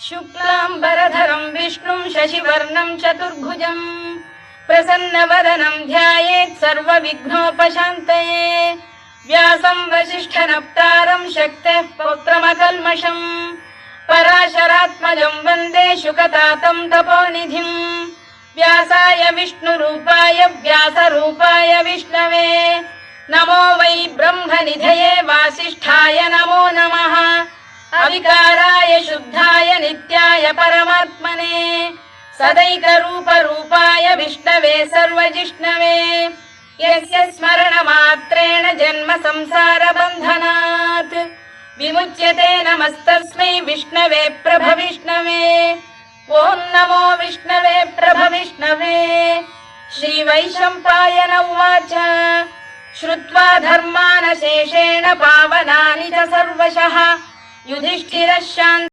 शुक्लाम्बरधरं विष्णुं शशिवर्णं चतुर्भुजं प्रसन्नवदनं ध्यायेत् सर्वविघ्नोपशान्तये व्यासं वसिष्ठनप्तारं शक्तेः पौत्रमकल्मषम् पराशरात्मजं वन्दे शुकतातं तपोनिधिं व्यासाय विष्णुरूपाय व्यासरूपाय विष्णवे नमो वै ब्रह्मनिधये वासिष्ठाय नमो नमः अविकाराय शुद्धाय नित्याय परमात्मने सदैकरूपरूपाय विष्णवे सर्वजिष्णवे यस्य स्मरणमात्रेण जन्म संसारबन्धनात् विमुच्यते नमस्तस्मै विष्णवे प्रभविष्णवे ॐ नमो विष्णवे प्रभविष्णवे। श्रीवैशम्पायन उवाच श्रुत्वा धर्मानशेषेण पावनानि च सर्वशः युधिष्ठिरः शान्तः